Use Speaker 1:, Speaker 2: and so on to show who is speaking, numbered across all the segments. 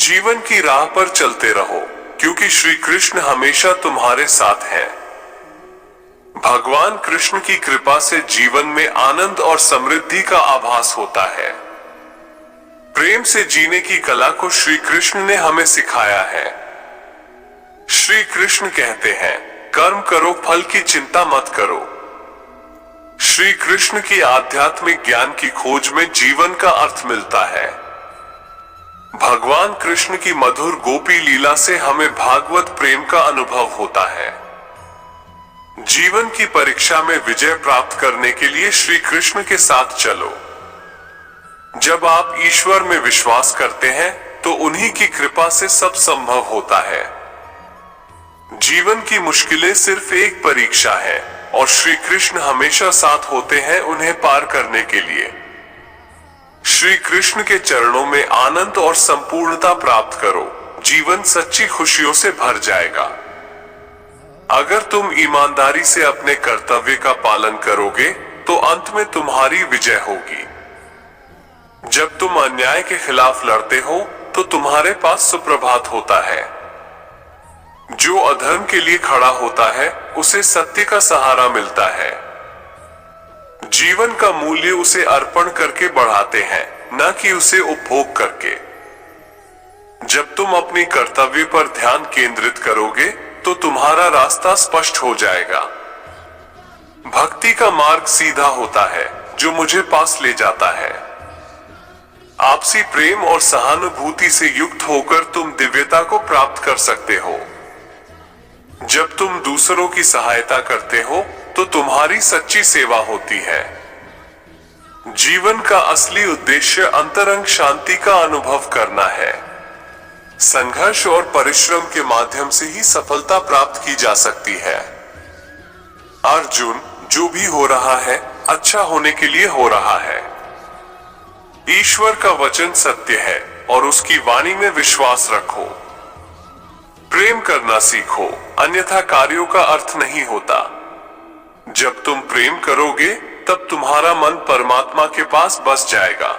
Speaker 1: जीवन की राह पर चलते रहो, क्योंकि श्री कृष्ण हमेशा तुम्हारे साथ हैं। भगवान कृष्ण की कृपा से जीवन में आनंद और समृद्धि का आभास होता है। प्रेम से जीने की कला को श्री कृष्ण ने हमें सिखाया है। श्री कृष्ण कहते हैं, कर्म करो, फल की चिंता मत करो। श्री कृष्ण की आध्यात्मिक ज्ञान की खोज में जीवन का अर्थ मिलता है। भगवान कृष्ण की मधुर गोपी लीला से हमें भागवत प्रेम का अनुभव होता है। जीवन की परीक्षा में विजय प्राप्त करने के लिए श्री कृष्ण के साथ चलो। जब आप ईश्वर में विश्वास करते हैं तो उन्हीं की कृपा से सब संभव होता है। जीवन की मुश्किलें सिर्फ एक परीक्षा है और श्री कृष्ण हमेशा साथ होते हैं उन्हें पार करने के लिए। श्री कृष्ण के चरणों में आनंद और संपूर्णता प्राप्त करो, जीवन सच्ची खुशियों से भर जाएगा। अगर तुम ईमानदारी से अपने कर्तव्य का पालन करोगे तो अंत में तुम्हारी विजय होगी। जब तुम अन्याय के खिलाफ लड़ते हो तो तुम्हारे पास सुप्रभात होता है। जो अधर्म के लिए खड़ा होता है उसे सत्य का सहारा मिलता है। जीवन का मूल्य उसे अर्पण करके बढ़ाते हैं, न कि उसे उपभोग करके। जब तुम अपनी कर्तव्य पर ध्यान केंद्रित करोगे तो तुम्हारा रास्ता स्पष्ट हो जाएगा। भक्ति का मार्ग सीधा होता है जो मुझे पास ले जाता है। आपसी प्रेम और सहानुभूति से युक्त होकर तुम दिव्यता को प्राप्त कर सकते हो। जब तुम दूसरों की सहायता करते हो तो तुम्हारी सच्ची सेवा होती है। जीवन का असली उद्देश्य अंतरंग शांति का अनुभव करना है। संघर्ष और परिश्रम के माध्यम से ही सफलता प्राप्त की जा सकती है। अर्जुन, जो भी हो रहा है अच्छा होने के लिए हो रहा है। ईश्वर का वचन सत्य है और उसकी वाणी में विश्वास रखो। प्रेम करना सीखो, अन्यथा कार्यों का अर्थ नहीं होता। जब तुम प्रेम करोगे तब तुम्हारा मन परमात्मा के पास बस जाएगा।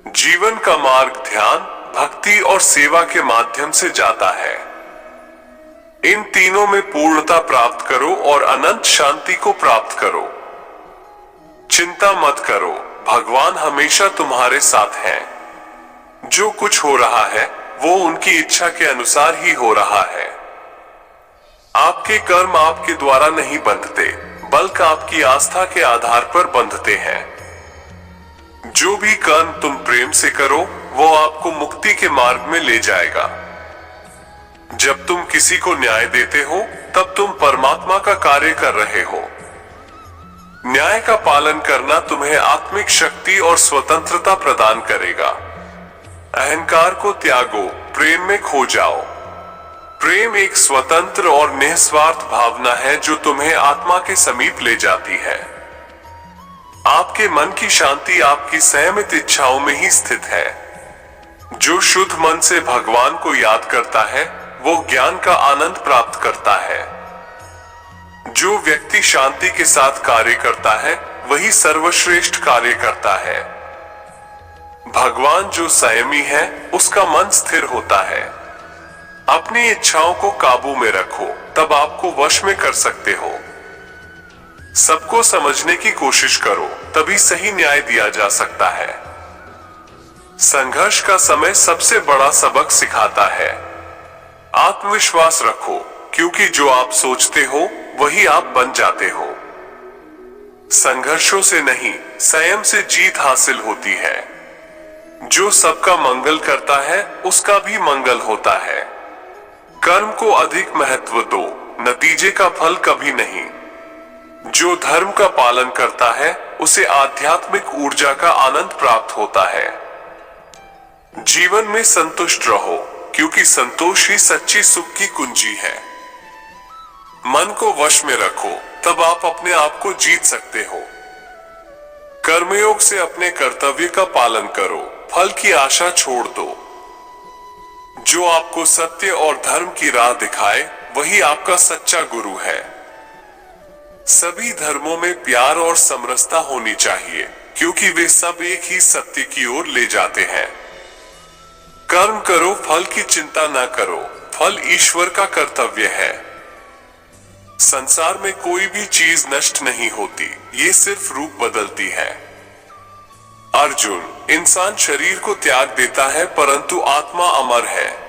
Speaker 1: जीवन का मार्ग ध्यान, भक्ति और सेवा के माध्यम से जाता है। इन तीनों में पूर्णता प्राप्त करो और अनंत शांति को प्राप्त करो। चिंता मत करो, भगवान हमेशा तुम्हारे साथ हैं। जो कुछ हो रहा है वो उनकी इच्छा के अनुसार ही हो रहा है। आपके कर्म आपके द्वारा नहीं बंधते, बल्कि आपकी आस्था के आधार पर बंधते हैं। जो भी कर्म तुम प्रेम से करो वो आपको मुक्ति के मार्ग में ले जाएगा। जब तुम किसी को न्याय देते हो तब तुम परमात्मा का कार्य कर रहे हो। न्याय का पालन करना तुम्हें आत्मिक शक्ति और स्वतंत्रता प्रदान करेगा। अहंकार को त्यागो, प्रेम में खो जाओ। प्रेम एक स्वतंत्र और निस्वार्थ भावना है जो तुम्हें आत्मा के समीप ले जाती है। आपके मन की शांति आपकी संयमित इच्छाओं में ही स्थित है। जो शुद्ध मन से भगवान को याद करता है वो ज्ञान का आनंद प्राप्त करता है। जो व्यक्ति शांति के साथ कार्य करता है वही सर्वश्रेष्ठ कार्य करता है। भगवान जो संयमी है उसका मन स्थिर होता है। अपनी इच्छाओं को काबू में रखो, तब आपको वश में कर सकते हो। सबको समझने की कोशिश करो, तभी सही न्याय दिया जा सकता है। संघर्ष का समय सबसे बड़ा सबक सिखाता है। आत्मविश्वास रखो, क्योंकि जो आप सोचते हो वही आप बन जाते हो। संघर्षों से नहीं, संयम से जीत हासिल होती है। जो सबका मंगल करता है उसका भी मंगल होता है। कर्म को अधिक महत्व दो, नतीजे का फल कभी नहीं। जो धर्म का पालन करता है उसे आध्यात्मिक ऊर्जा का आनंद प्राप्त होता है। जीवन में संतुष्ट रहो, क्योंकि संतोष ही सच्ची सुख की कुंजी है। मन को वश में रखो, तब आप अपने आप को जीत सकते हो। कर्मयोग से अपने कर्तव्य का पालन करो, फल की आशा छोड़ दो। जो आपको सत्य और धर्म की राह दिखाए वही आपका सच्चा गुरु है। सभी धर्मों में प्यार और समरसता होनी चाहिए, क्योंकि वे सब एक ही सत्य की ओर ले जाते हैं। कर्म करो, फल की चिंता न करो, फल ईश्वर का कर्तव्य है। संसार में कोई भी चीज नष्ट नहीं होती, ये सिर्फ रूप बदलती है। अर्जुन, इंसान शरीर को त्याग देता है परंतु आत्मा अमर है।